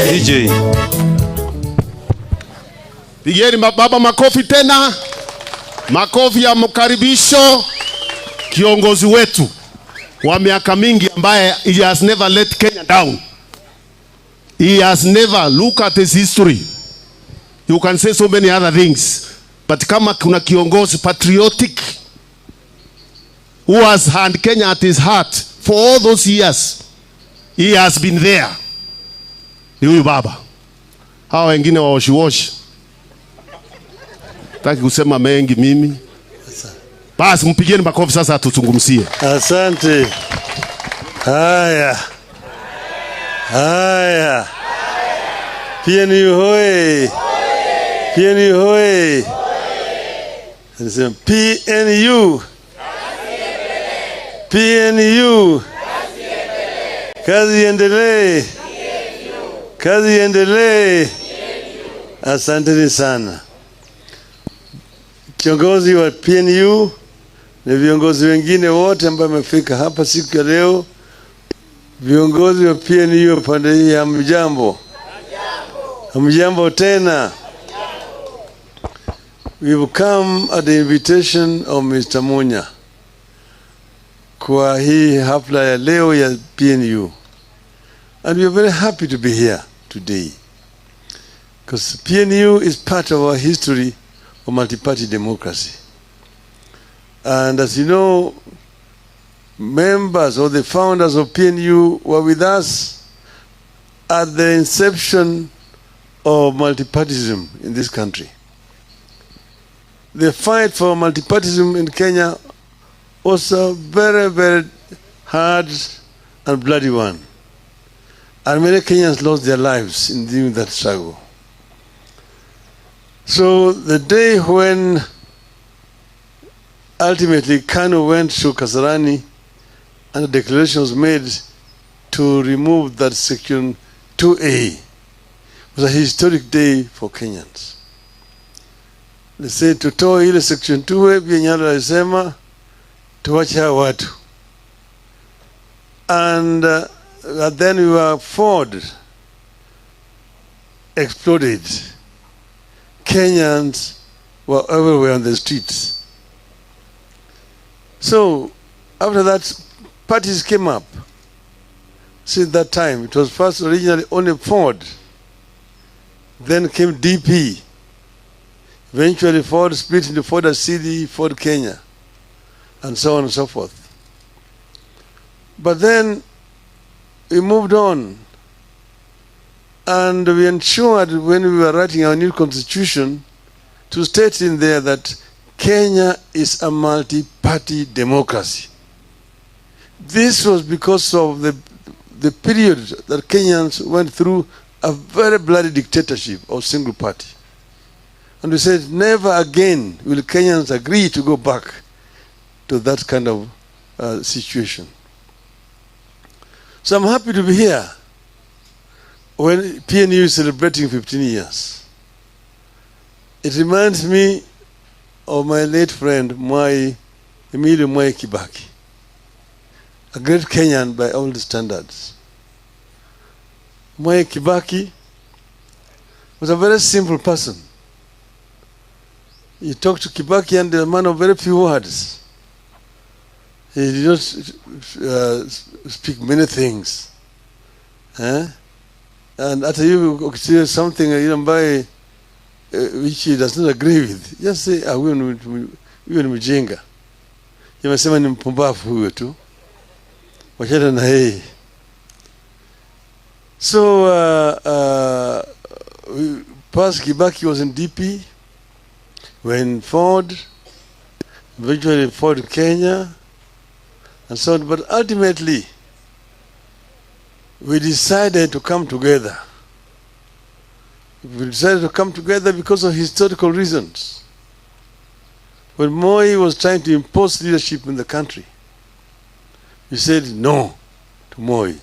DJ. Pigeni baba makofi tena. Makofi ya mkaribisho kiongozi wetu wa miaka mingi ambaye he has never let Kenya down. He has never, look at his history. You can say so many other things. But kama kuna kiongozi patriotic who has had Kenya at his heart for all those years, he has been there. Ni huyu baba. Hawa wengine waoshi. Taki kusema mengi mimi. Basi mpigeni makofi sasa tutungumzie. Asante. Haya. PNU hoye. PNU hoye. Nasema PNU. PNU. Kazi iendelee. Kazi iendelee. Asante sana. Kiongozi wa PNU na viongozi wengine wote ambao wamefika hapa siku ya leo. Viongozi wa PNU pande hii hamjambo. Hamjambo tena. We have come at the invitation of Mr. Munya kwa hii hafla ya leo ya PNU. And we are very happy to be here today. Because PNU is part of our history of multi-party democracy. And as you know, members or the founders of PNU were with us at the inception of multipartyism in this country. The fight for multipartyism in Kenya was a very, very hard and bloody one. And many Kenyans lost their lives in doing that struggle. So the day when ultimately Kanu went to Kasarani and the declaration was made to remove that section 2A, was a historic day for Kenyans. They said to toa ile section 2A, Bianyalo alisema tuwache watu. And then we were Ford exploded. Kenyans were everywhere on the streets. So after that, parties came up. Since that time, it was first originally only Ford. Then came DP. Eventually Ford split into Ford City, Ford Kenya, and so on and so forth. But then we moved on, and we ensured when we were writing our new constitution to state in there that Kenya is a multi-party democracy. This was because of the period that Kenyans went through a very bloody dictatorship of single party. And we said never again will Kenyans agree to go back to that kind of situation. So I'm happy to be here when PNU is celebrating 15 years. It reminds me of my late friend, Emilio Mwai Kibaki, a great Kenyan by all the standards. Mwai Kibaki was a very simple person. You talk to Kibaki and a man of very few words. He did not speak many things. And after you say something which he does not agree with, just say, huyo ni mjinga. Yamesema ni mpumbavu huyo tu. Wachana na yeye. So, past Kibaki was in DP, when Ford, eventually Ford Kenya, and so on. But ultimately, we decided to come together. We decided to come together because of historical reasons. When Moi was trying to impose leadership in the country, we said no to Moi.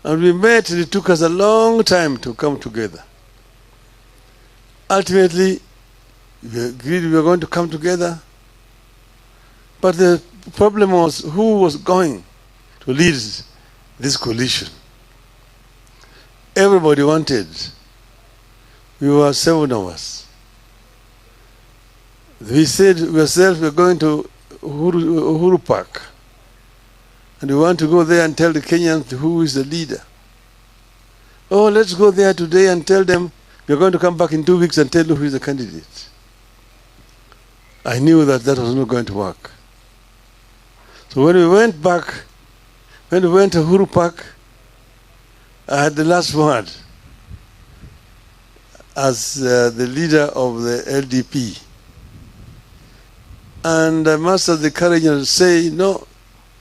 And we met, and it took us a long time to come together. Ultimately, we agreed we were going to come together But the problem was who was going to lead this coalition. Everybody wanted. We were 7 of us. We said ourselves we are going to Uhuru Park. And we want to go there and tell the Kenyans who is the leader. Oh, let's go there today and tell them we're going to come back in 2 weeks and tell you who is the candidate. I knew that that was not going to work. So when we went back, when we went to Uhuru Park, I had the last word as the leader of the LDP. And I mustered the courage and say, no,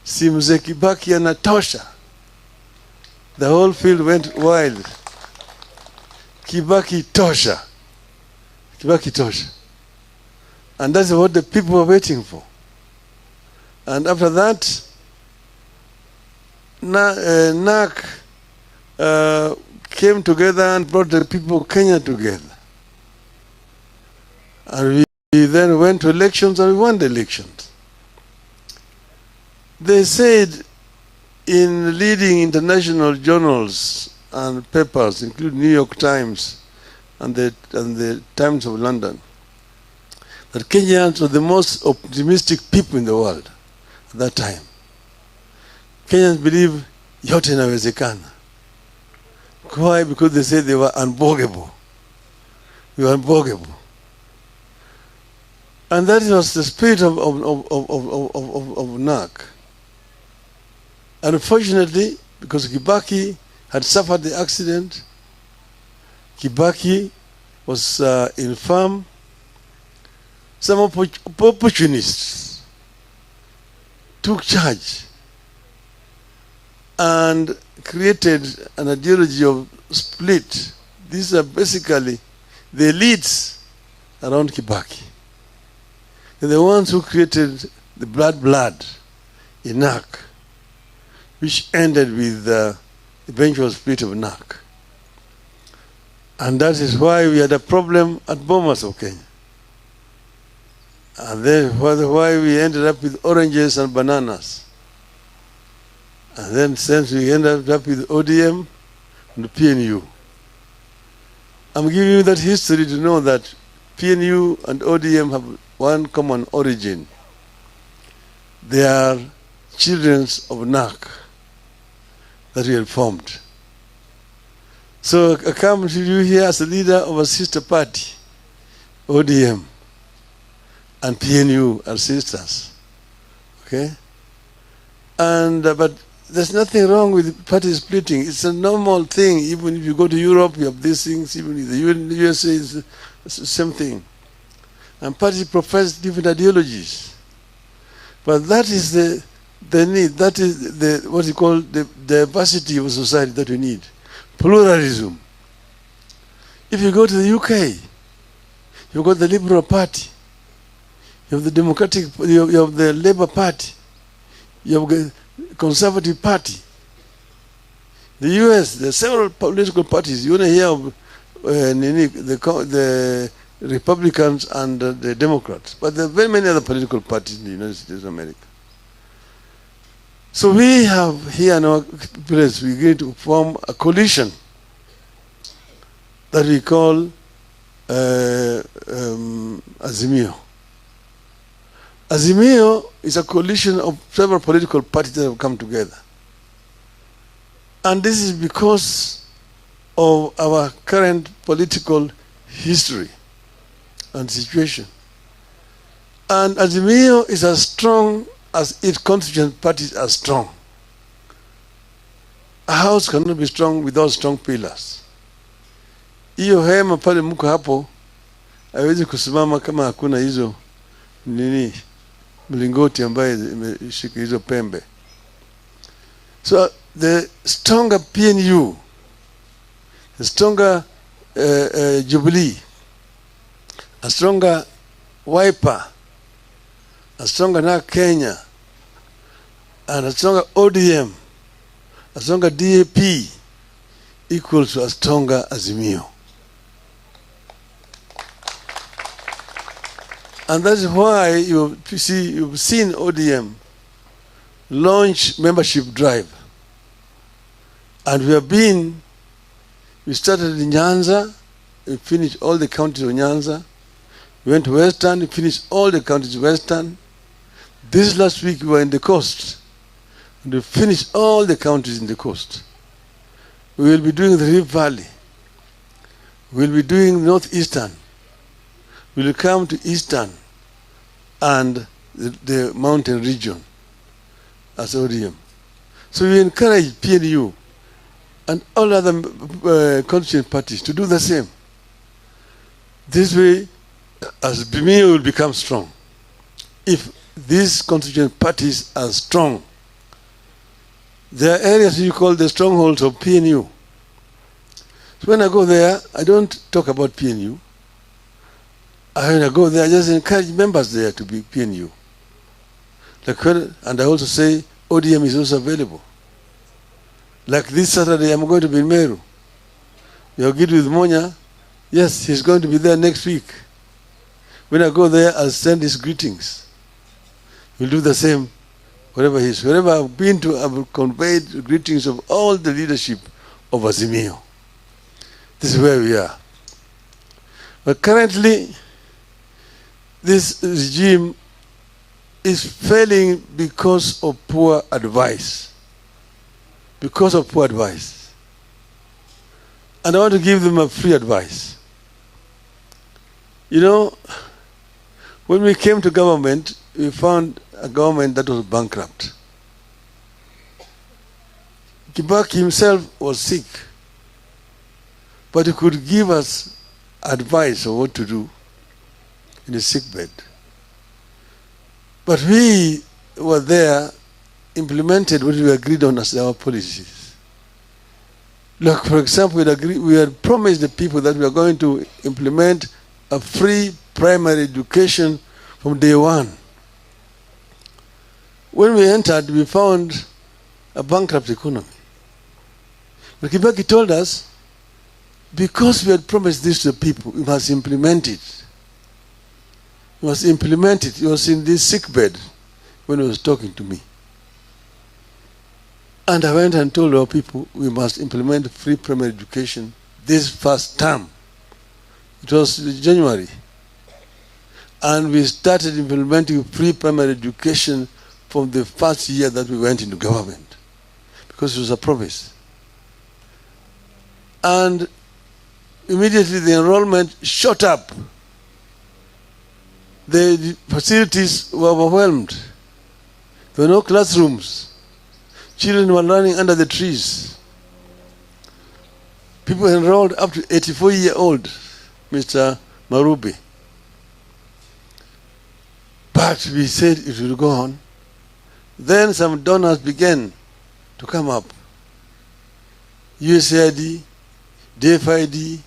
si Mzee Kibaki anatosha. The whole field went wild. Kibaki tosha. Kibaki tosha. And that's what the people were waiting for. And after that, NAC came together and brought the people of Kenya together. And we then went to elections and we won the elections. They said in leading international journals and papers, including New York Times and the Times of London, that Kenyans were the most optimistic people in the world at that time. Kenyans believe yote inawezekana. Why? Because they said they were unbogable. We were unbogable. And that was the spirit of NAC. Unfortunately, because Kibaki had suffered the accident, Kibaki was infirm. Some opportunists took charge and created an ideology of split. These are basically the elites around Kibaki. They're the ones who created the blood in NAC, which ended with the eventual split of NAC. And that is why we had a problem at Bomas of Kenya. And then why we ended up with oranges and bananas. And then since we ended up with ODM and PNU. I'm giving you that history to know that PNU and ODM have one common origin. They are children of NAC that we had formed. So I come to you here as a leader of a sister party, ODM, and PNU are sisters. Okay? And but there's nothing wrong with party splitting. It's a normal thing. Even if you go to Europe, you have these things. Even in the USA, it's the same thing. And parties profess different ideologies. But that is the need. That is the what you call the diversity of society that we need. Pluralism. If you go to the UK, you've got the Liberal Party. You have the Democratic, you have the Labour Party. You have the Conservative Party. The US, there are several political parties. You want to hear of the Republicans and the Democrats. But there are very many other political parties in the United States of America. So we have here in our place, we're going to form a coalition that we call Azimio. Azimio is a coalition of several political parties that have come together. And this is because of our current political history and situation. And Azimio is as strong as its constituent parties are strong. A house cannot be strong without strong pillars. Hiyo hema pale mko hapo haiwezi kusimama kama hakuna hizo mlingoti ambaye imeshika hizo pembe. So the stronger PNU, the stronger Jubilee, a stronger Wiper, a stronger NAC Kenya, and a stronger ODM, a stronger DAP equals to a stronger Azimio. And that's why you've seen ODM launch membership drive. And we started in Nyanza, we finished all the counties of Nyanza. We went to Western, we finished all the counties of Western. This last week we were in the coast, and we finished all the counties in the coast. We will be doing the Rift Valley. We will be doing Northeastern. We will come to Eastern and the mountain region as ODM. So we encourage PNU and all other constituent parties to do the same. This way, as PNU will become strong. If these constituent parties are strong, there are areas you call the strongholds of PNU. So when I go there, I don't talk about PNU. When I go there, I just encourage members there to be PNU. And I also say ODM is also available. Like this Saturday, I'm going to be in Meru. You're good with Monya. Yes, he's going to be there next week. When I go there, I'll send his greetings. He'll do the same wherever he is. Wherever I've been to, I've conveyed greetings of all the leadership of Azimio. This is where we are. But currently, this regime is failing because of poor advice. Because of poor advice. And I want to give them a free advice. You know, when we came to government, we found a government that was bankrupt. Kibaki himself was sick, but he could give us advice on what to do in his sickbed. But we were there, implemented what we agreed on as our policies. Look, for example, we had promised the people that we are going to implement a free primary education from day one. When we entered, we found a bankrupt economy. But Kibaki told us, because we had promised this to the people, we must implement it. We must implement it. He was in this sickbed when he was talking to me. And I went and told our people, we must implement free primary education this first term. It was January. And we started implementing free primary education from the first year that we went into government, because it was a promise. And immediately the enrollment shot up. The facilities were overwhelmed. There were no classrooms. Children were learning under the trees. People enrolled up to 84-year-old, Mr. Marubi. But we said it will go on. Then some donors began to come up. USAID, DFID,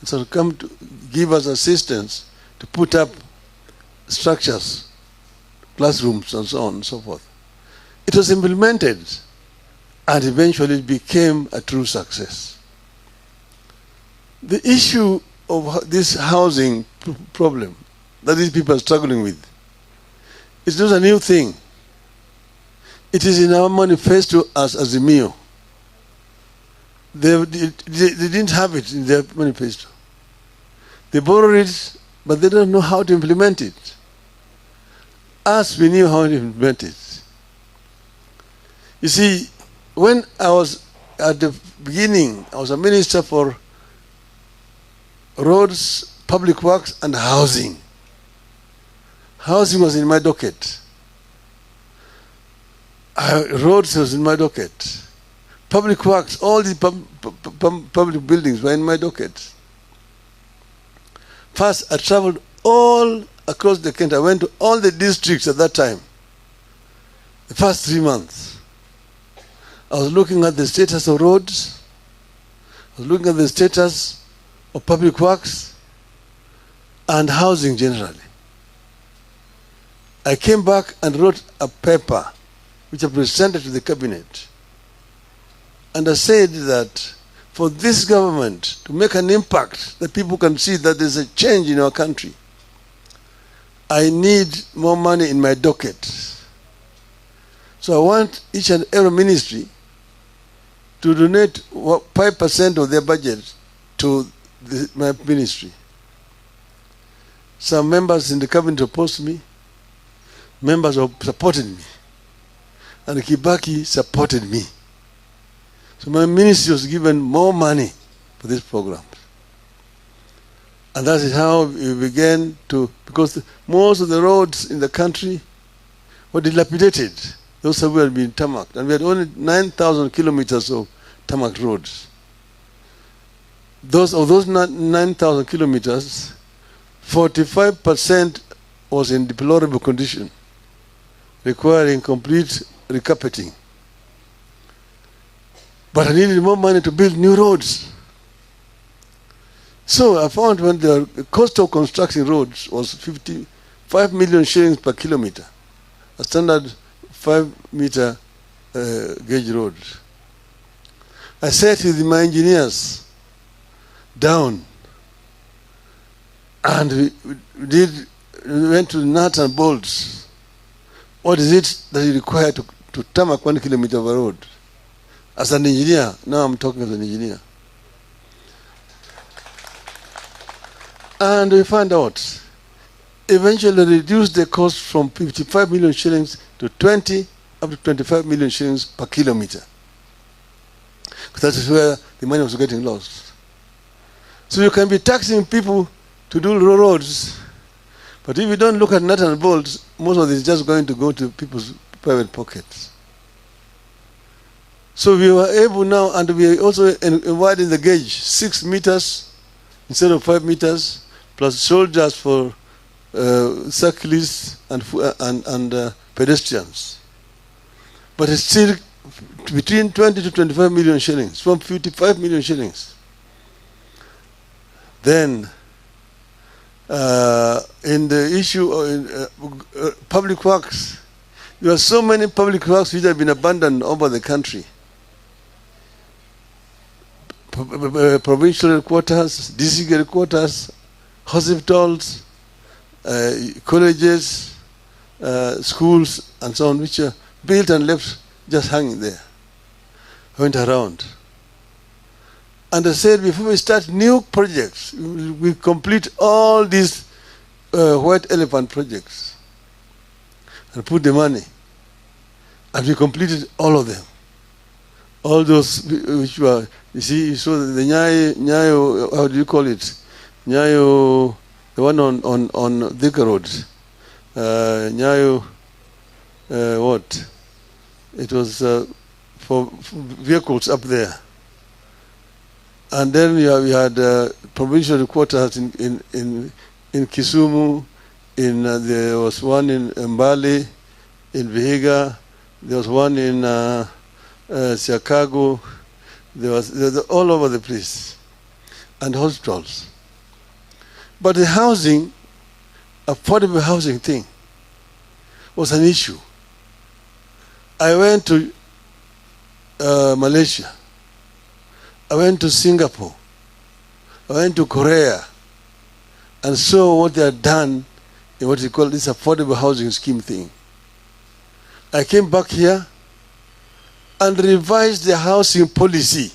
so come to give us assistance to put up structures, classrooms, and so on and so forth. It was implemented, and eventually it became a true success. The issue of this housing problem that these people are struggling with is not a new thing. It is in our manifesto as Azimio. They didn't have it in their manifesto. They borrowed it, but they don't know how to implement it. Us, we knew how to implement it. You see, when I was at the beginning, I was a minister for roads, public works, and housing. Housing was in my docket. Roads was in my docket. Public works, all these public buildings were in my docket. First, I traveled all across the country. I went to all the districts at that time. The first 3 months. I was looking at the status of roads. I was looking at the status of public works and housing generally. I came back and wrote a paper which I presented to the cabinet. And I said that for this government to make an impact that people can see that there's a change in our country, I need more money in my docket. So I want each and every ministry to donate 5% of their budget to my ministry. Some members in the cabinet opposed me. Members supported me. And Kibaki supported me. So my ministry was given more money for this program. And that is how we began to, because most of the roads in the country were dilapidated. Those had been tarmacked. And we had only 9,000 kilometers of tarmac roads. Of those 9,000 kilometers, 45% was in deplorable condition, requiring complete recarpeting. But I needed more money to build new roads. So I found when the cost of constructing roads was 55 million shillings per kilometer, a standard 5-meter gauge road. I sat with my engineers down, and we went to nuts and bolts. What is it that you require to tarmac 1 kilometer of a road? As an engineer, now I'm talking as an engineer. And we found out, eventually reduced the cost from 55 million shillings to 20 up to 25 million shillings per kilometer. Because that is where the money was getting lost. So you can be taxing people to do roads, but if you don't look at nuts and bolts, most of it is just going to go to people's private pockets. So we were able now, and we also widened the gauge, 6 meters instead of 5 meters, plus soldiers for cyclists and pedestrians. But it's still between 20 to 25 million shillings, from 55 million shillings. Then, in the issue of public works, there are so many public works which have been abandoned over the country. Provincial headquarters, district headquarters, hospitals, colleges, schools, and so on, which are built and left just hanging there. I went around. And I said, before we start new projects, we complete all these white elephant projects and put the money. And we completed all of them. All those which were, you see, you saw the Nyayo, how do you call it? Nyayo, the one on Thika Road. Nyayo, what? It was for vehicles up there. And then we had provincial headquarters in Kisumu, there was one in Mbale, in Vihiga, there was one in Chicago, there was all over the place, and hospitals. But the housing, affordable housing thing, was an issue. I went to Malaysia. I went to Singapore. I went to Korea and saw what they had done in what they call this affordable housing scheme thing. I came back here and revised the housing policy,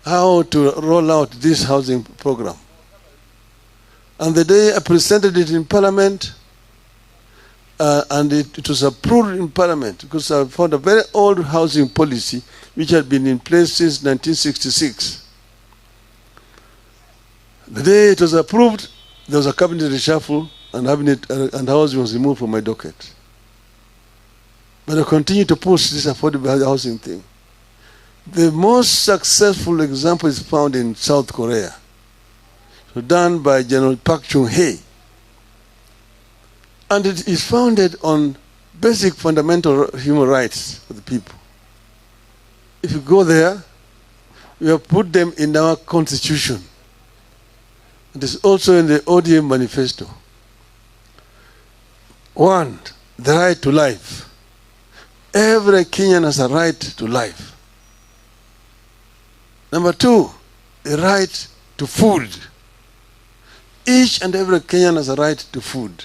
how to roll out this housing program. And the day I presented it in Parliament, and it was approved in Parliament, because I found a very old housing policy which had been in place since 1966. The day it was approved, there was a cabinet reshuffle, and housing was removed from my docket. But I continue to push this affordable housing thing. The most successful example is found in South Korea, done by General Park Chung-hee. And it is founded on basic fundamental human rights for the people. If you go there, we have put them in our constitution. It is also in the ODM manifesto. 1, the right to life. Every Kenyan has a right to life. Number 2, the right to food. Each and every Kenyan has a right to food.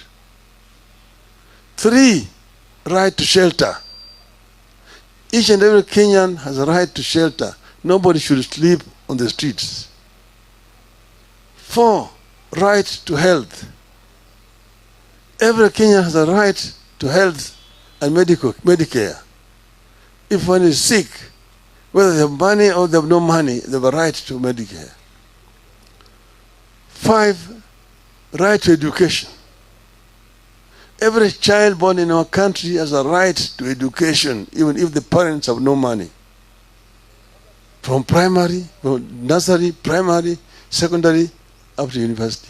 3, right to shelter. Each and every Kenyan has a right to shelter. Nobody should sleep on the streets. 4, right to health. Every Kenyan has a right to health and Medicare. If one is sick, whether they have money or they have no money, they have a right to Medicare. 5, right to education. Every child born in our country has a right to education, even if the parents have no money. From primary, from nursery, primary, secondary, up to university.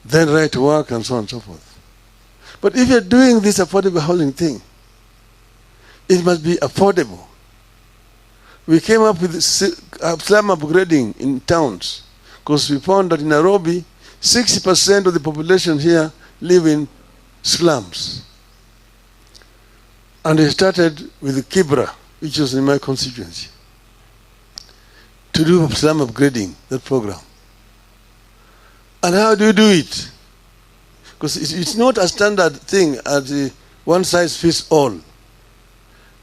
Then right to work and so on and so forth. But if you're doing this affordable housing thing, it must be affordable. We came up with slum upgrading in towns because we found that in Nairobi, 60% of the population here live in slums. And we started with Kibra, which was in my constituency, to do slum upgrading, that program. And how do you do it? Because it's not a standard thing as one size fits all.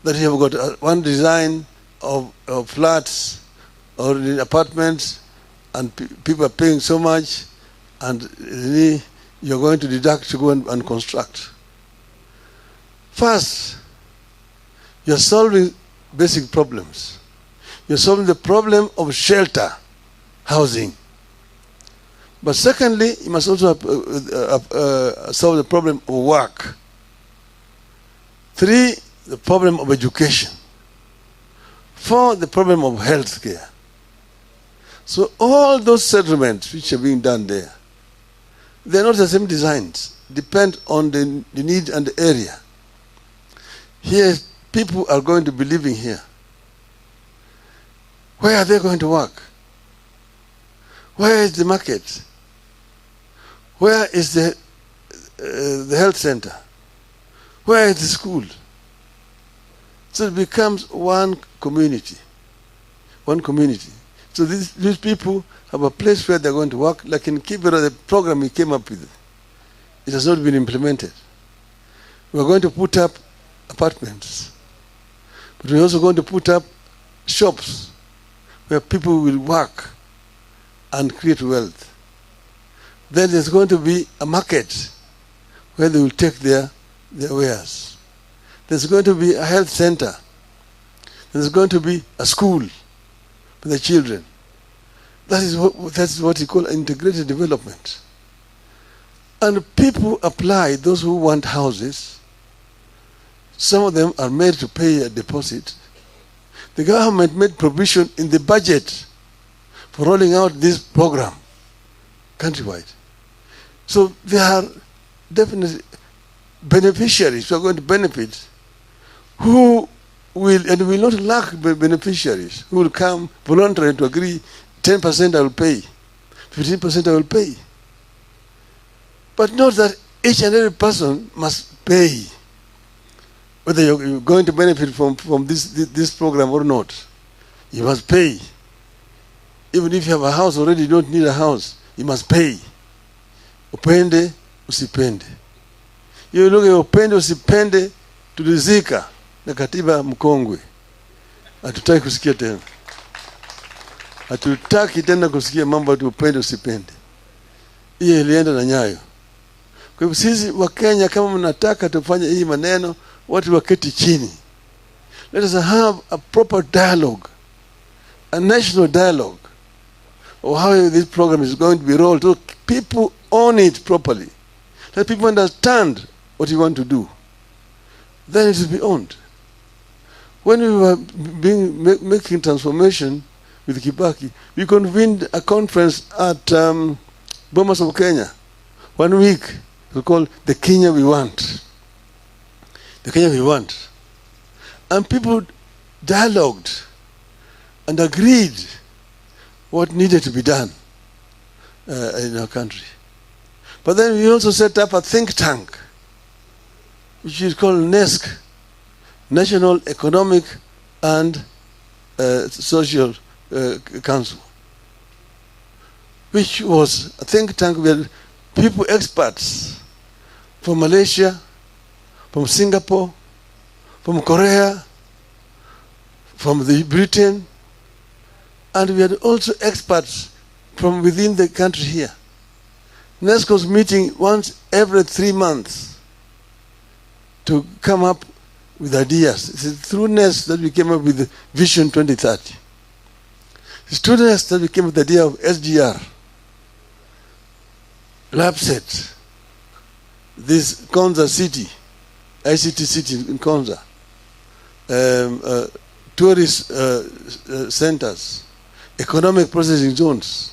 That you have got one design of flats or in apartments and people are paying so much and you're going to deduct to go and construct. First, you're solving basic problems. You're solving the problem of shelter, housing. But secondly, you must also solve the problem of work. 3, the problem of education. 4, the problem of health care. So all those settlements which are being done there, they're not the same designs. Depend on the need and the area. Here, people are going to be living here. Where are they going to work? Where is the market? Where is the health center? Where is the school? So it becomes one community. One community. So these people have a place where they're going to work. Like in Kibera, the program we came up with, it has not been implemented. We're going to put up apartments. But we're also going to put up shops where people will work and create wealth. Then there's going to be a market where they will take their wares. There's going to be a health center. There's going to be a school for the children. That's what you call integrated development. And people apply, those who want houses. Some of them are made to pay a deposit. The government made provision in the budget for rolling out this program countrywide. So there are definitely beneficiaries who are going to benefit, who will not lack beneficiaries who will come voluntarily to agree 10% I will pay, 15% I will pay. But not that each and every person must pay, whether you're going to benefit from this program or not. You must pay. Even if you have a house already, you don't need a house. You must pay. Upende, usipende. Hiyo lugha ya upende usipende tulizika na katiba mkongwe. Hatutaki kusikia tena. Hatutaki tena kusikia mambo ya upende usipende. Hiyo ilienda na nyayo. Kwa hivyo sisi wa Kenya, kama mnataka tufanye hii maneno, watu waketi chini. Let us have a proper dialogue, a national dialogue of how this program is going to be rolled, so people own it properly. Let people understand what you want to do. Then it will be owned. When we were making transformation with Kibaki, we convened a conference at Bomas of Kenya. 1 week. It was called The Kenya We Want. The Kenya We Want. And people dialogued and agreed what needed to be done in our country. But then we also set up a think tank, which is called NESC, National Economic and Social Council. which was a think tank where people, experts from Malaysia, from Singapore, from Korea, from Britain, and we had also experts from within the country here. NESC was meeting once every 3 months to come up with ideas. It's through NESC that we came up with Vision 2030. It's through NESC that we came up with the idea of SGR, LabSet, this Konza city, ICT city in Konza, tourist centers, economic processing zones.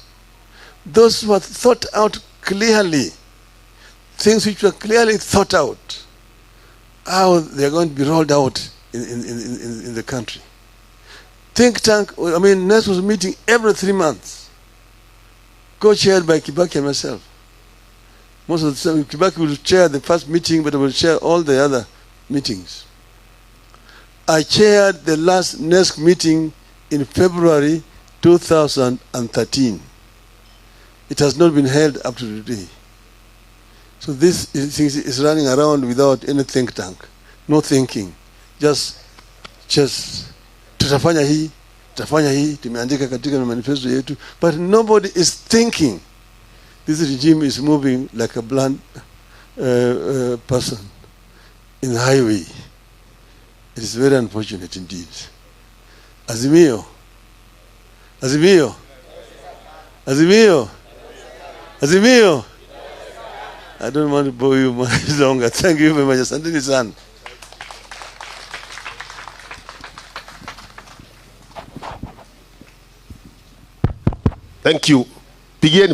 Those were thought out clearly, things which were clearly thought out, how they are going to be rolled out in the country. Think tank, I mean, NESC was meeting every 3 months, co-chaired by Kibaki and myself. Most of the time, Kibaki will chair the first meeting, but I will chair all the other meetings. I chaired the last NESC meeting in February 2013. It has not been held up to today. So this is running around without any think tank, no thinking, just tutafanya hii, tumeandika katika manifesto yetu, but nobody is thinking. This regime is moving like a blind person in the highway. It is very unfortunate indeed. Azimio. Azimio. Azimio. Azimio. I don't want to bore you much longer. Thank you very much. Asanteni sana. Thank you. Pigieni